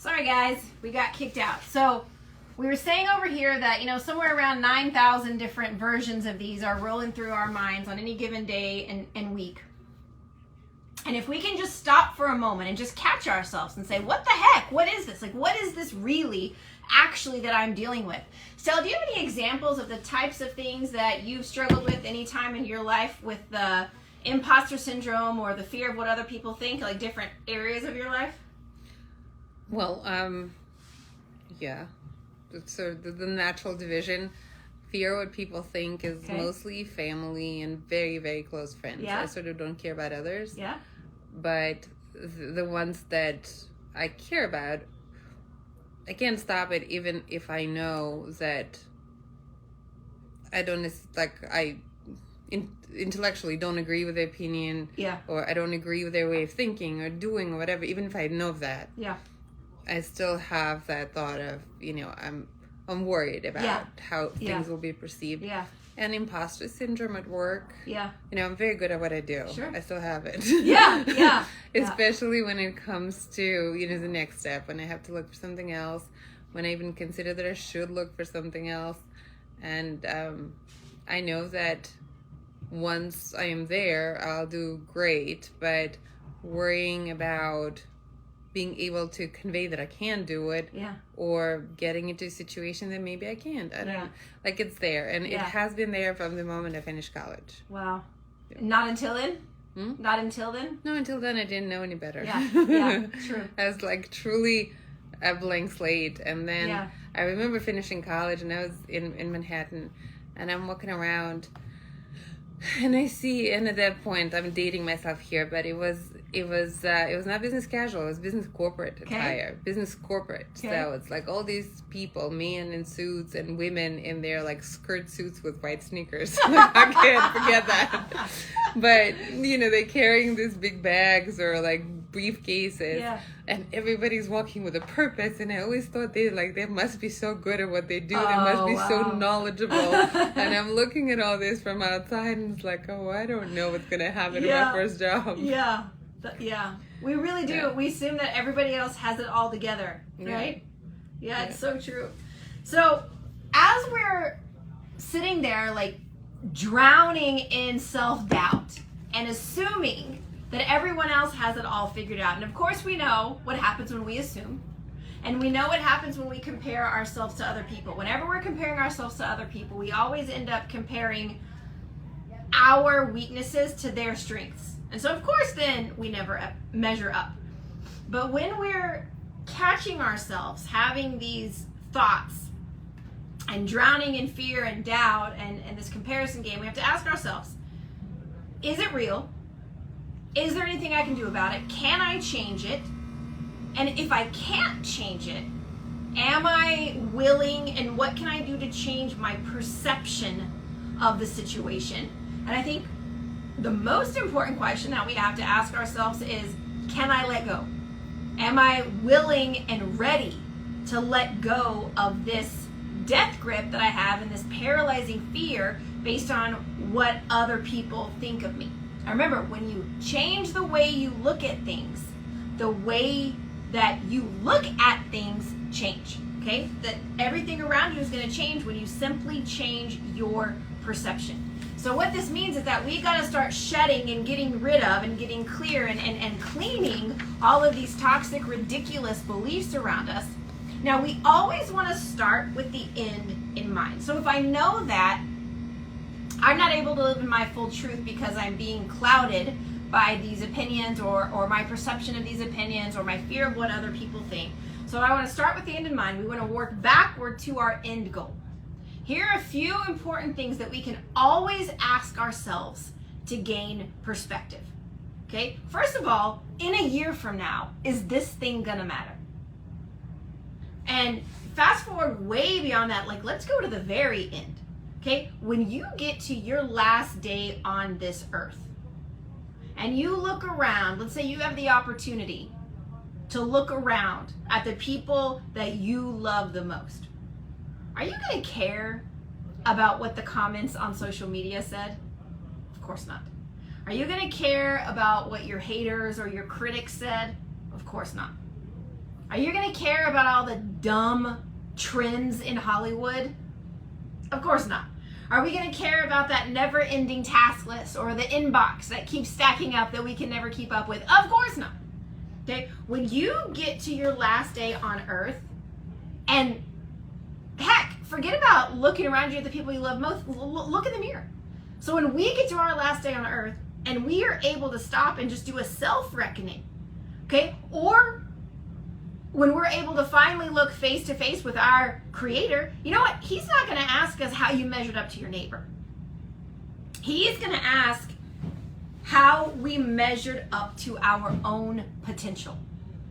Sorry guys, we got kicked out. So we were saying over here that, somewhere around 9,000 different versions of these are rolling through our minds on any given day and week. And if we can just stop for a moment and just catch ourselves and say, what the heck? What is this? Like, what is this really actually that I'm dealing with? Stella, do you have any examples of the types of things that you've struggled with any time in your life with the imposter syndrome or the fear of what other people think, like different areas of your life? Well, yeah. So the natural division, fear what people think is mostly family and very, very close friends. Yeah. I sort of don't care about others. Yeah. But the ones that I care about, I can't stop it even if I know that I don't, intellectually don't agree with their opinion. Yeah. Or I don't agree with their way of thinking or doing or whatever, even if I know that. Yeah. I still have that thought of, I'm worried about how things will be perceived. Yeah. And imposter syndrome at work. Yeah. I'm very good at what I do. Sure. I still have it. Yeah. Yeah. Especially when it comes to, the next step, when I have to look for something else, when I even consider that I should look for something else. And I know that once I am there, I'll do great, but worrying about being able to convey that I can do it, or getting into a situation that maybe I can't. I don't know. Like, it's there, and it has been there from the moment I finished college. Wow. Yeah. Not until then? Not until then? No, until then I didn't know any better. Yeah, true. I was like truly a blank slate, and then I remember finishing college, and I was in Manhattan, and I'm walking around, and I see, and at that point I'm dating myself here, but it was not business casual, it was business corporate attire. Business corporate. So it's like all these people, men in suits and women in their like skirt suits with white sneakers. I can't forget that. But they're carrying these big bags or like briefcases, and everybody's walking with a purpose, and I always thought they must be so good at what they do. They must be so knowledgeable. And I'm looking at all this from outside, and it's like, oh, I don't know what's gonna happen in my first job. Yeah, we really do. Yeah. We assume that everybody else has it all together, right? Yeah, it's so true. So as we're sitting there like drowning in self-doubt and assuming that everyone else has it all figured out, and of course we know what happens when we assume, and we know what happens when we compare ourselves to other people. Whenever we're comparing ourselves to other people, we always end up comparing our weaknesses to their strengths. And so, of course, then we never measure up. But when we're catching ourselves having these thoughts and drowning in fear and doubt and this comparison game, we have to ask ourselves, is it real? Is there anything I can do about it? Can I change it? And if I can't change it, am I willing, and what can I do to change my perception of the situation? And I think the most important question that we have to ask ourselves is, can I let go? Am I willing and ready to let go of this death grip that I have and this paralyzing fear based on what other people think of me? Now remember, when you change the way you look at things, the way that you look at things change, okay? That everything around you is going to change when you simply change your perception. So what this means is that we got to start shedding and getting rid of and getting clear and cleaning all of these toxic, ridiculous beliefs around us. Now, we always want to start with the end in mind. So if I know that I'm not able to live in my full truth because I'm being clouded by these opinions or my perception of these opinions or my fear of what other people think. So I want to start with the end in mind. We want to work backward to our end goal. Here are a few important things that we can always ask ourselves to gain perspective. Okay? First of all, in a year from now, is this thing gonna matter? And fast forward way beyond that, like let's go to the very end. Okay? When you get to your last day on this earth and you look around, let's say you have the opportunity to look around at the people that you love the most. Are you going to care about what the comments on social media said? Of course not. Are you going to care about what your haters or your critics said? Of course not. Are you going to care about all the dumb trends in Hollywood? Of course not. Are we going to care about that never-ending task list or the inbox that keeps stacking up that we can never keep up with? Of course not. Okay? When you get to your last day on earth, and heck, forget about looking around you at the people you love most, look in the mirror. So when we get to our last day on earth and we are able to stop and just do a self-reckoning, okay? Or when we're able to finally look face to face with our Creator, you know what? He's not going to ask us how you measured up to your neighbor. He's going to ask how we measured up to our own potential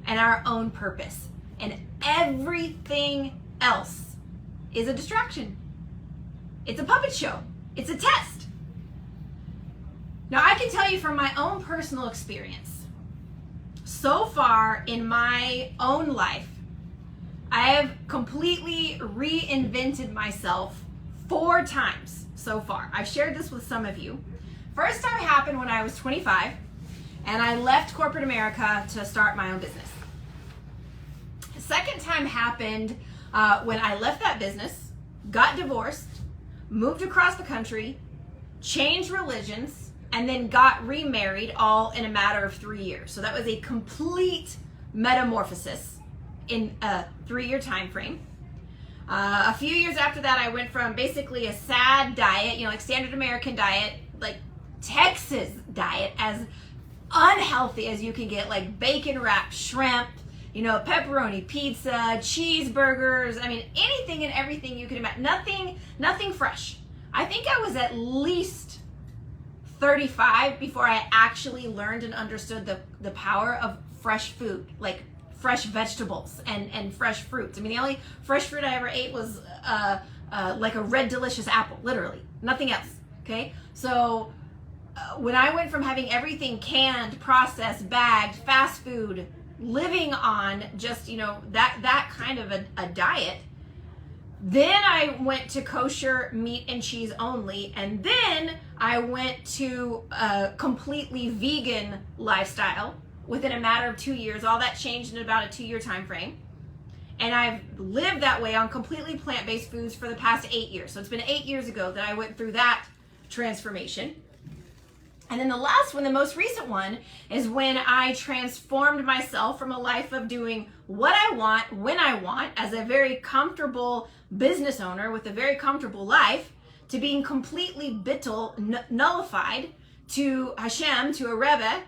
and our own purpose. And everything else is a distraction. It's a puppet show. It's a test. Now, I can tell you from my own personal experience, so far in my own life, I have completely reinvented myself 4 times so far. I've shared this with some of you. First time happened when I was 25, and I left corporate America to start my own business. The second time happened when I left that business, got divorced, moved across the country, changed religions, and then got remarried all in a matter of 3 years. So that was a complete metamorphosis in a 3-year time frame. A few years after that, I went from basically a sad diet, like standard American diet, like Texas diet, as unhealthy as you can get, like bacon wrapped shrimp, pepperoni pizza, cheeseburgers. I mean, anything and everything you can imagine. Nothing fresh. I think I was at least 35 before I actually learned and understood the power of fresh food, like fresh vegetables and fresh fruits. I mean, the only fresh fruit I ever ate was like a red delicious apple, literally, nothing else. Okay, so when I went from having everything canned, processed, bagged, fast food, living on just that kind of a diet, then I went to kosher meat and cheese only, and then I went to a completely vegan lifestyle within a matter of 2 years. All that changed in about a 2-year time frame. And I've lived that way on completely plant-based foods for the past 8 years. So it's been 8 years ago that I went through that transformation. And then the last one, the most recent one, is when I transformed myself from a life of doing what I want, when I want, as a very comfortable business owner with a very comfortable life, to being completely bittul, nullified, to Hashem, to a Rebbe,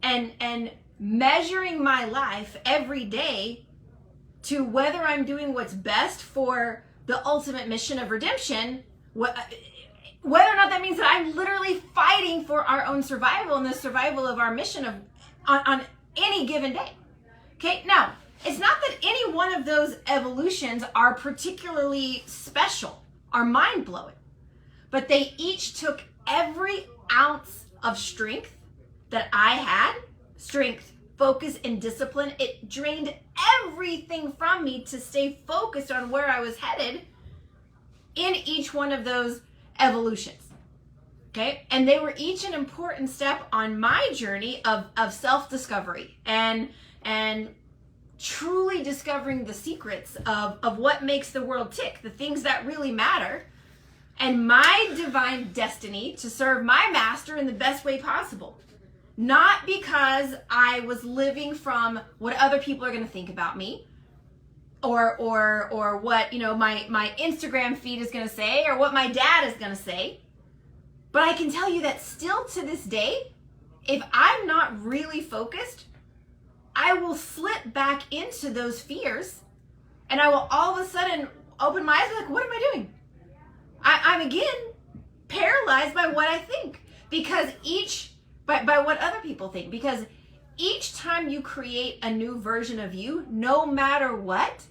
and measuring my life every day to whether I'm doing what's best for the ultimate mission of redemption, whether or not that means that I'm literally fighting for our own survival and the survival of our mission on any given day. Okay, now, it's not that any one of those evolutions are particularly special or mind-blowing, but they each took every ounce of strength that I had, strength, focus, and discipline. It drained everything from me to stay focused on where I was headed in each one of those evolutions. Okay, and they were each an important step on my journey of self-discovery and truly discovering the secrets of what makes the world tick, the things that really matter, and my divine destiny to serve my master in the best way possible. Not because I was living from what other people are going to think about me, or what my Instagram feed is going to say, or what my dad is going to say. But I can tell you that still to this day, if I'm not really focused, I will slip back into those fears, and I will all of a sudden open my eyes and be like, what am I doing? I'm again paralyzed by what I think, because by what other people think, because each time you create a new version of you, no matter what,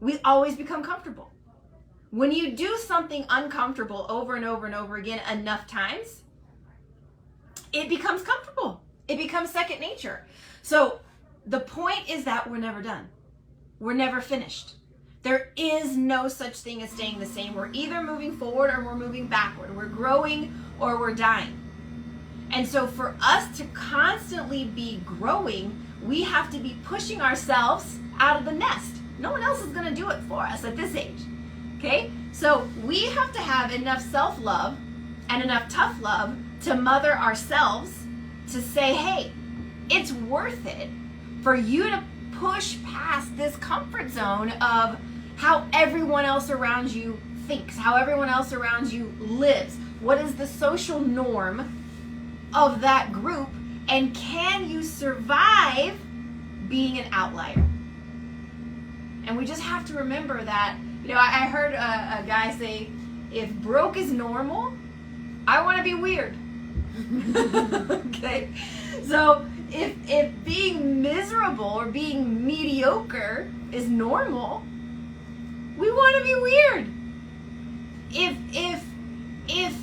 we always become comfortable. When you do something uncomfortable over and over and over again enough times, it becomes comfortable. It becomes second nature. So the point is that we're never done. We're never finished. There is no such thing as staying the same. We're either moving forward or we're moving backward. We're growing or we're dying. And so for us to constantly be growing, we have to be pushing ourselves out of the nest. No one else is going to do it for us at this age. Okay? So we have to have enough self-love and enough tough love to mother ourselves to say, hey, it's worth it for you to push past this comfort zone of how everyone else around you thinks, how everyone else around you lives. What is the social norm of that group? And can you survive being an outlier? And we just have to remember that, you know, I heard a guy say, if broke is normal, I want to be weird. Okay? So if being miserable or being mediocre is normal, we want to be weird. If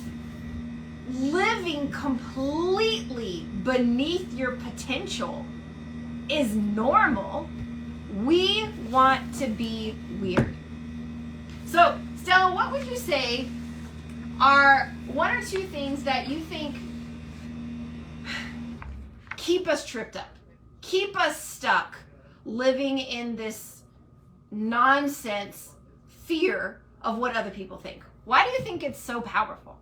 living completely beneath your potential is normal, we want to be weird. So, Stella, what would you say are one or two things that you think keep us tripped up, keep us stuck, living in this nonsense fear of what other people think? Why do you think it's so powerful?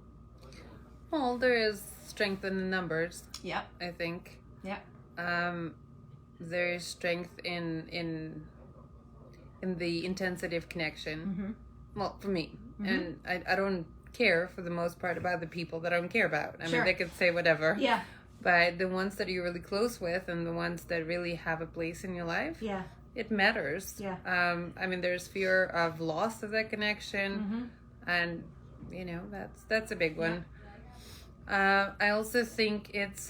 Well, there is strength in the numbers. Yep. I think. Yep. There is strength in the intensity of connection. Mm-hmm. Well, for me. Mm-hmm. And I don't care for the most part about the people that I don't care about. I mean, they could say whatever. Yeah. But the ones that you're really close with and the ones that really have a place in your life, yeah, it matters. Yeah. I mean, there's fear of loss of that connection. Mm-hmm. And, you know, that's a big one. Yeah. I also think it's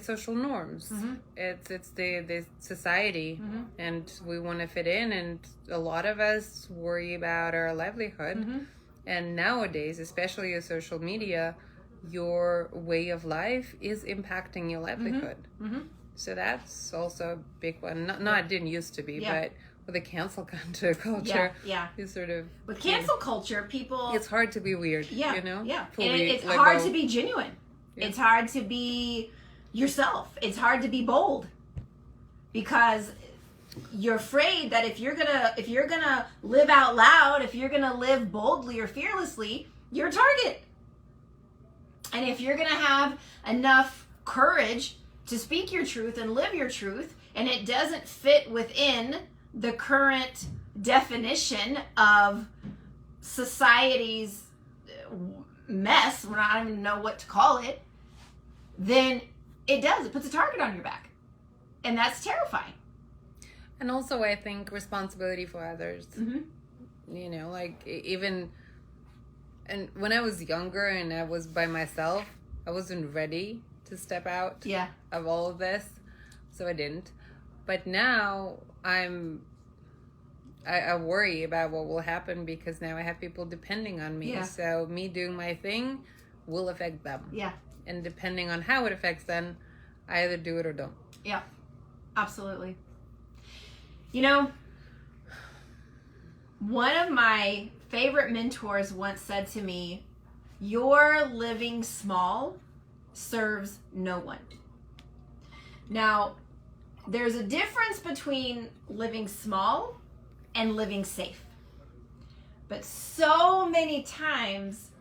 social norms. Mm-hmm. It's the society, mm-hmm. and we want to fit in, and a lot of us worry about our livelihood. Mm-hmm. And nowadays, especially with social media, your way of life is impacting your livelihood. Mm-hmm. Mm-hmm. So that's also a big one. Not it didn't used to be, but with the cancel culture, is sort of with cancel culture, people. It's hard to be weird. Yeah, you know. Yeah, and it's hard to be genuine. Yeah. It's hard to be yourself. It's hard to be bold because you're afraid that if you're gonna live out loud, if you're gonna live boldly or fearlessly, you're a target. And if you're gonna have enough courage to speak your truth and live your truth, and it doesn't fit within the current definition of society's mess, I don't even know what to call it, then it puts a target on your back, and that's terrifying. And also I think responsibility for others. Mm-hmm. You know, like even, and when I was younger and I was by myself, I wasn't ready to step out of all of this, so I didn't. But now I worry about what will happen because now I have people depending on me. Yeah. So me doing my thing will affect them. Yeah. And depending on how it affects them, I either do it or don't. Yeah, absolutely. You know, one of my favorite mentors once said to me, "Your living small serves no one." Now, there's a difference between living small and living safe. But so many times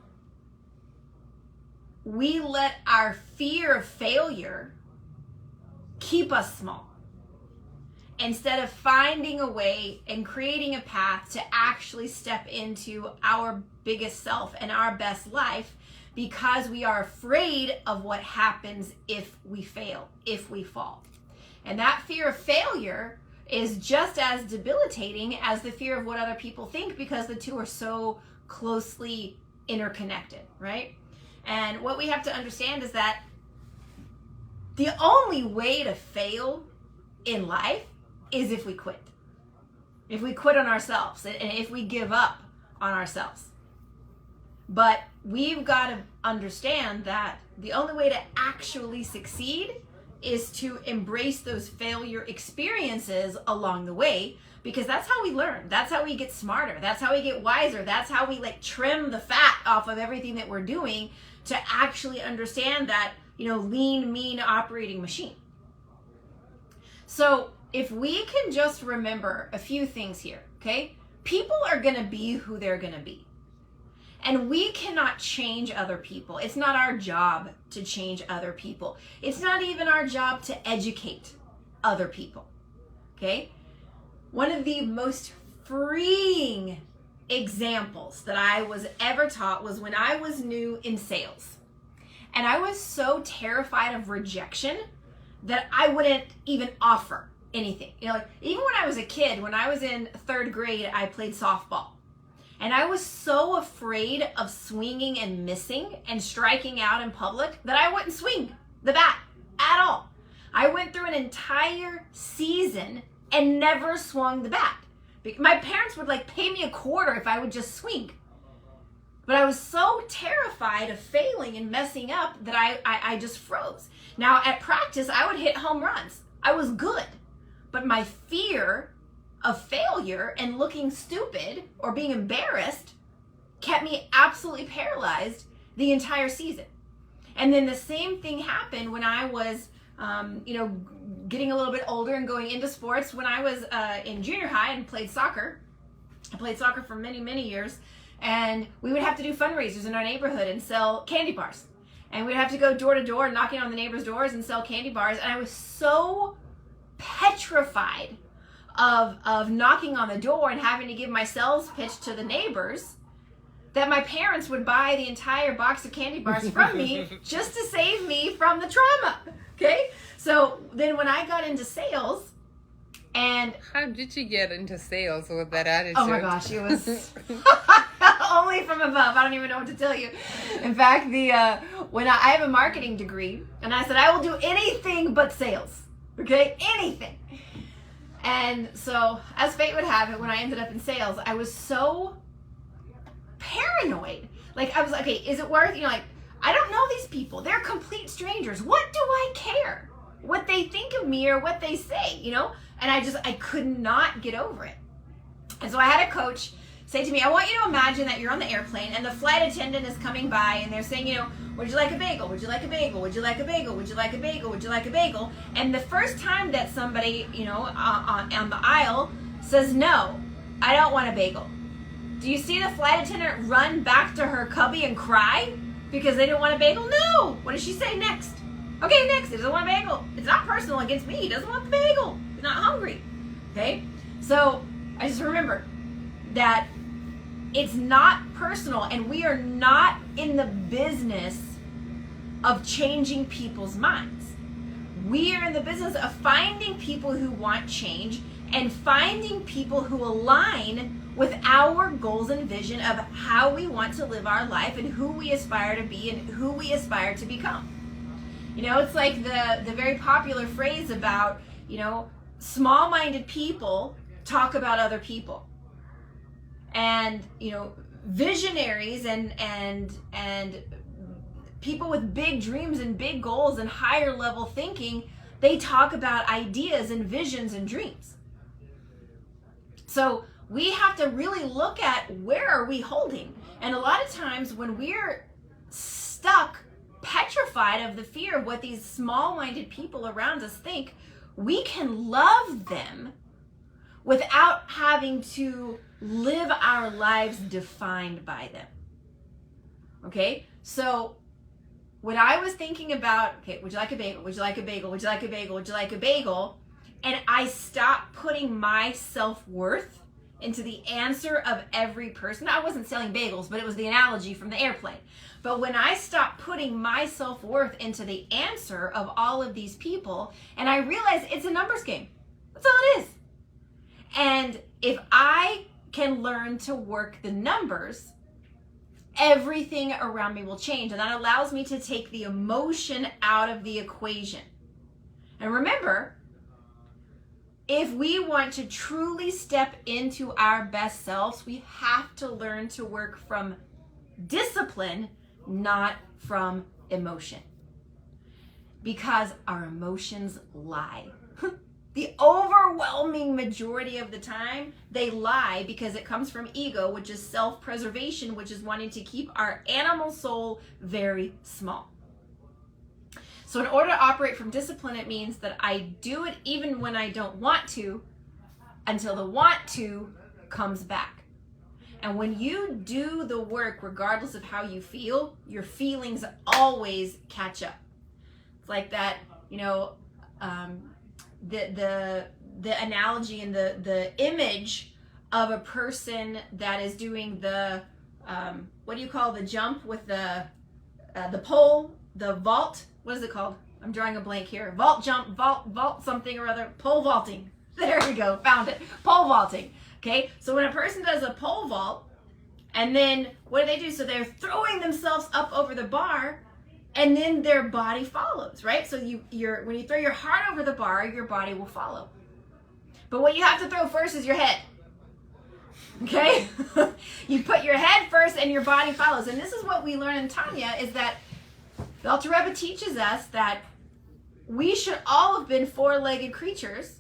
we let our fear of failure keep us small instead of finding a way and creating a path to actually step into our biggest self and our best life, because we are afraid of what happens if we fail, if we fall. And that fear of failure is just as debilitating as the fear of what other people think, because the two are so closely interconnected, right? And what we have to understand is that the only way to fail in life is if we quit. If we quit on ourselves and if we give up on ourselves. But we've got to understand that the only way to actually succeed is to embrace those failure experiences along the way, because that's how we learn. That's how we get smarter. That's how we get wiser. That's how we trim the fat off of everything that we're doing to actually understand that, lean, mean operating machine. So if we can just remember a few things here, okay? People are going to be who they're going to be. And we cannot change other people. It's not our job to change other people. It's not even our job to educate other people, okay? One of the most freeing examples that I was ever taught was when I was new in sales. And I was so terrified of rejection that I wouldn't even offer anything. You know, like, even when I was a kid, when I was in 3rd grade, I played softball. And I was so afraid of swinging and missing and striking out in public that I wouldn't swing the bat at all. I went through an entire season and never swung the bat. My parents would like pay me $0.25 if I would just swing. But I was so terrified of failing and messing up that I just froze. Now at practice, I would hit home runs. I was good. But my fear of failure and looking stupid or being embarrassed kept me absolutely paralyzed the entire season. And then the same thing happened when I was, getting a little bit older and going into sports. When I was in junior high and played soccer, I played soccer for many, many years, and we would have to do fundraisers in our neighborhood and sell candy bars. And we'd have to go door to door knocking on the neighbors' doors and sell candy bars. And I was so petrified of knocking on the door and having to give my sales pitch to the neighbors that my parents would buy the entire box of candy bars from me just to save me from the trauma. Okay? So then when I got into sales, and how did you get into sales with that attitude? Oh my gosh, it was only from above. I don't even know what to tell you. In fact, when I have a marketing degree, and I said I will do anything but sales. Okay? Anything. And so, as fate would have it, when I ended up in sales, I was so paranoid. Like, I was like, okay, is it worth, like, I don't know these people. They're complete strangers. What do I care? What they think of me or what they say, And I could not get over it. And so I had a coach say to me, I want you to imagine that you're on the airplane and the flight attendant is coming by and they're saying, would you like a bagel? Would you like a bagel? Would you like a bagel? Would you like a bagel? Would you like a bagel? And the first time that somebody, on the aisle says, no, I don't want a bagel. Do you see the flight attendant run back to her cubby and cry because they didn't want a bagel? No. What does she say next? Okay, next. He doesn't want a bagel. It's not personal against me. He doesn't want the bagel. He's not hungry. Okay? So I just remember that it's not personal, and we are not in the business of changing people's minds. We are in the business of finding people who want change and finding people who align with our goals and vision of how we want to live our life and who we aspire to be and who we aspire to become. It's like the very popular phrase about, small-minded people talk about other people. And, visionaries and people with big dreams and big goals and higher level thinking, they talk about ideas and visions and dreams. So we have to really look at where are we holding. And a lot of times when we're stuck, petrified of the fear of what these small-minded people around us think, we can love them without having to live our lives defined by them. Okay? So when I was thinking about, okay, would you like a bagel? Would you like a bagel? Would you like a bagel? Would you like a bagel? And I stopped putting my self-worth into the answer of every person. I wasn't selling bagels, but it was the analogy from the airplane. But when I stopped putting my self-worth into the answer of all of these people, and I realized it's a numbers game. That's all it is. And if I can learn to work the numbers, everything around me will change. And that allows me to take the emotion out of the equation. And remember, if we want to truly step into our best selves, we have to learn to work from discipline, not from emotion. Because our emotions lie. The overwhelming majority of the time, they lie because it comes from ego, which is self-preservation, which is wanting to keep our animal soul very small. So in order to operate from discipline, it means that I do it even when I don't want to, until the want to comes back. And when you do the work, regardless of how you feel, your feelings always catch up. It's like that, you know, the analogy and the image of a person that is doing the what do you call the jump with the pole, the vault? What is it called? I'm drawing a blank here. Vault jump, vault something or other. Pole vaulting. There we go. Found it. Pole vaulting. Okay. So when a person does a pole vault, and then what do? So they're throwing themselves up over the bar, and then their body follows, right? So when you throw your heart over the bar, your body will follow. But what you have to throw first is your head. Okay? You put your head first and your body follows. And this is what we learn in Tanya, is that the Alter Rebbe teaches us that we should all have been four-legged creatures.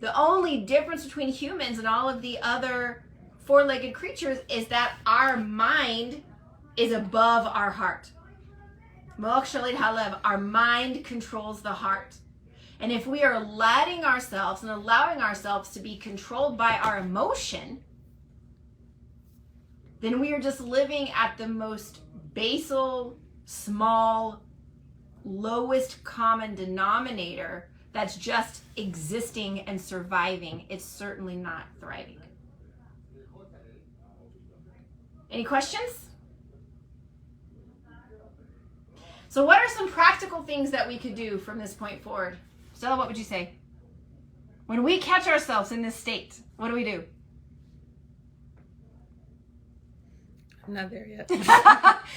The only difference between humans and all of the other four-legged creatures is that our mind is above our heart. Moach Shalit Halev, our mind controls the heart. And if we are letting ourselves and allowing ourselves to be controlled by our emotion, then we are just living at the most basal, small, lowest common denominator that's just existing and surviving. It's certainly not thriving. Any questions? So what are some practical things that we could do from this point forward? Stella, what would you say? When we catch ourselves in this state, what do we do? I'm not there yet.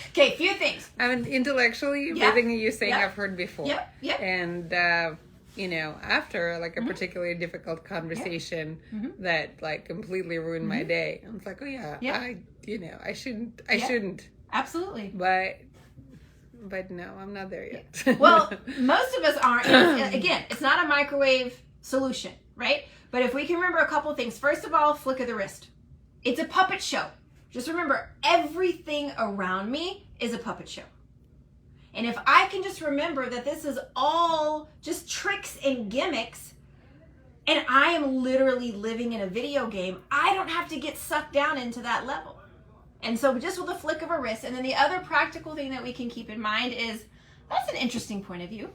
Okay, few things. I mean, intellectually, everything you're saying I've heard before. Yep. And, you know, after like a particularly difficult conversation that like completely ruined my day, I was like, oh yeah, I shouldn't. Absolutely. But no, I'm not there yet. Well, most of us aren't. Again, it's not a microwave solution, right? But if we can remember a couple things. First of all, flick of the wrist. It's a puppet show. Just remember, everything around me is a puppet show. And if I can just remember that this is all just tricks and gimmicks, and I am literally living in a video game, I don't have to get sucked down into that level. And so just with a flick of a wrist. And then the other practical thing that we can keep in mind is, that's an interesting point of view.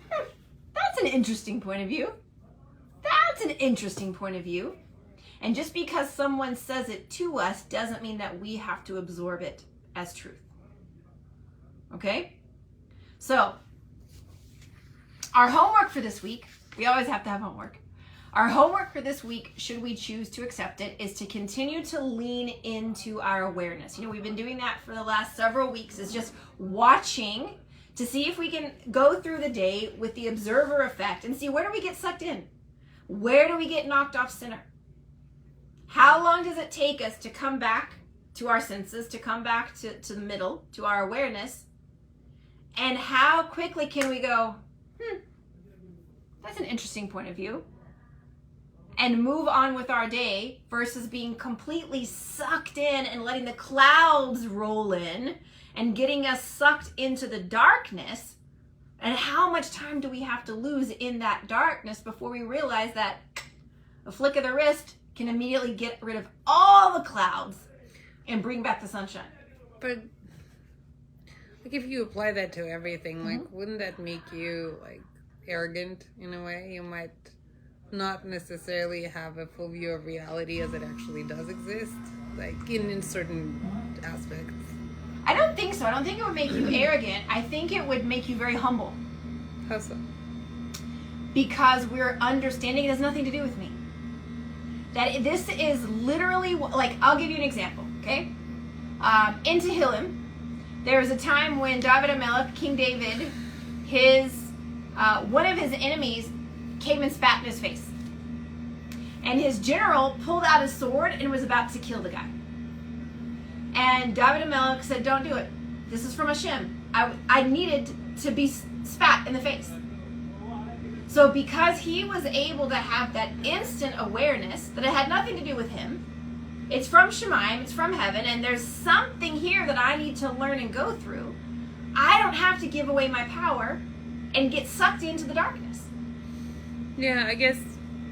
That's an interesting point of view. That's an interesting point of view. And just because someone says it to us doesn't mean that we have to absorb it as truth. Okay? So, our homework for this week, we always have to have homework. Our homework for this week, should we choose to accept it, is to continue to lean into our awareness. You know, we've been doing that for the last several weeks, is just watching to see if we can go through the day with the observer effect and see, where do we get sucked in? Where do we get knocked off center? How long does it take us to come back to our senses, to come back to the middle, to our awareness? And how quickly can we go, that's an interesting point of view, and move on with our day versus being completely sucked in and letting the clouds roll in and getting us sucked into the darkness? And how much time do we have to lose in that darkness before we realize that a flick of the wrist can immediately get rid of all the clouds and bring back the sunshine? But like, if you apply that to everything, like, wouldn't that make you like arrogant in a way? You might not necessarily have a full view of reality as it actually does exist, like in certain aspects. I don't think so. I don't think it would make you arrogant. I think it would make you very humble. How so? Because we're understanding it has nothing to do with me. That this is literally, like, I'll give you an example, okay? In Tehillim, there was a time when David HaMelech, King David, one of his enemies came and spat in his face. And his general pulled out his sword and was about to kill the guy. And David HaMelech said, don't do it. This is from Hashem. I needed to be spat in the face. So because he was able to have that instant awareness that it had nothing to do with him, it's from Shemayim, it's from heaven, and there's something here that I need to learn and go through, I don't have to give away my power. and get sucked into the darkness. Yeah, I guess,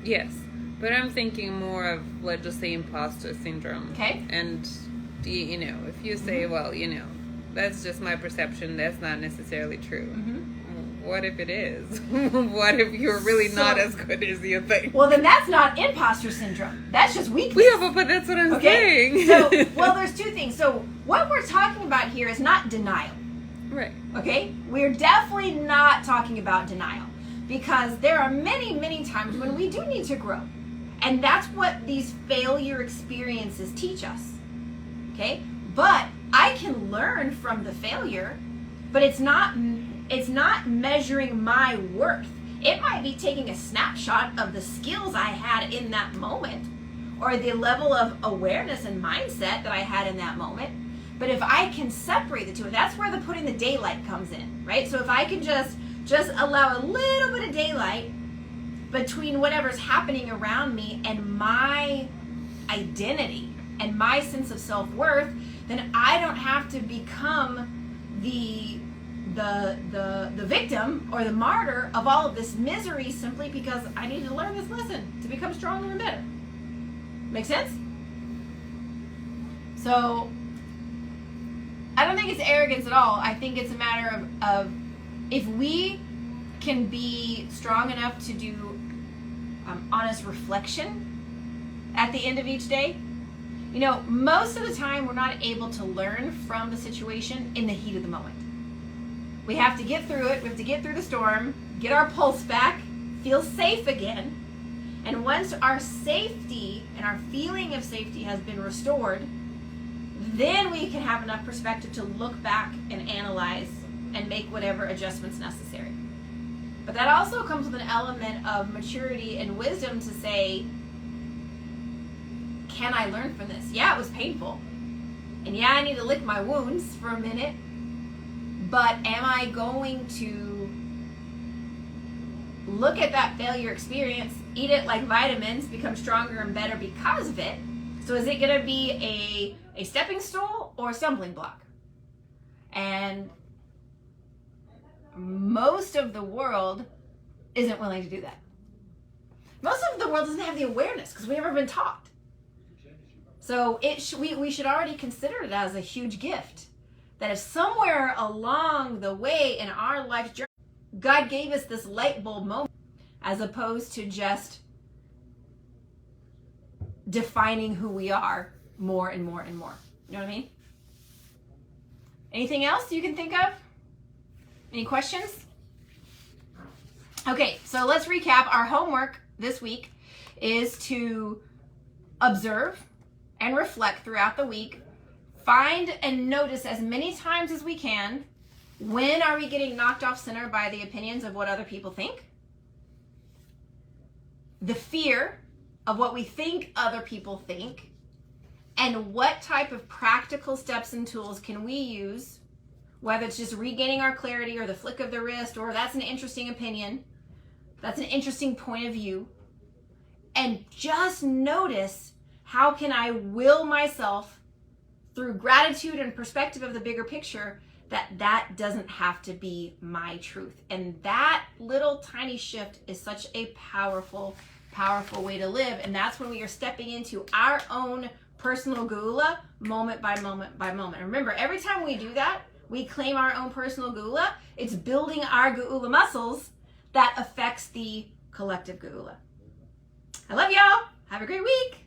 yes. But I'm thinking more of, let's just say, imposter syndrome. Okay. And, you know, if you say, well, you know, that's just my perception, that's not necessarily true. What if it is? What if you're really not as good as you think? Well, then that's not imposter syndrome. That's just weakness. Yeah, but that's what I'm saying. So, well, there's two things. So what we're talking about here is not denial. Right. Okay? We're definitely not talking about denial, because there are many, many times when we do need to grow. And that's what these failure experiences teach us. Okay? But I can learn from the failure, but it's not measuring my worth. It might be taking a snapshot of the skills I had in that moment, or the level of awareness and mindset that I had in that moment. But if I can separate the two, that's where the putting the daylight comes in, right? So if I can just allow a little bit of daylight between whatever's happening around me and my identity and my sense of self-worth, then I don't have to become the victim or the martyr of all of this misery simply because I need to learn this lesson to become stronger and better. Make sense? So I don't think it's arrogance at all. I think it's a matter of if we can be strong enough to do honest reflection at the end of each day. You know, most of the time we're not able to learn from the situation in the heat of the moment. We have to get through it. We have to get through the storm, get our pulse back, feel safe again. And once our safety and our feeling of safety has been restored, then we can have enough perspective to look back and analyze and make whatever adjustments necessary. But that also comes with an element of maturity and wisdom to say, can I learn from this? Yeah, it was painful. And yeah, I need to lick my wounds for a minute. But am I going to look at that failure experience, eat it like vitamins, become stronger and better because of it? So is it going to be a stepping stool or a stumbling block? And most of the world isn't willing to do that. Most of the world doesn't have the awareness because we've never been taught. So we should already consider it as a huge gift. That if somewhere along the way in our life journey, God gave us this light bulb moment as opposed to just defining who we are more and more and more. You know what I mean? Anything else you can think of? Any questions? Okay, so let's recap. Our homework this week is to observe and reflect throughout the week. Find and notice as many times as we can, when are we getting knocked off center by the opinions of what other people think? The fear of what we think other people think, and what type of practical steps and tools can we use, whether it's just regaining our clarity or the flick of the wrist, or that's an interesting opinion, that's an interesting point of view, and just notice how can I will myself through gratitude and perspective of the bigger picture that doesn't have to be my truth. And that little tiny shift is such a powerful, powerful way to live. And that's when we are stepping into our own personal geula moment by moment by moment. And remember, every time we do that, we claim our own personal geula. It's building our geula muscles that affects the collective geula. I love y'all. Have a great week.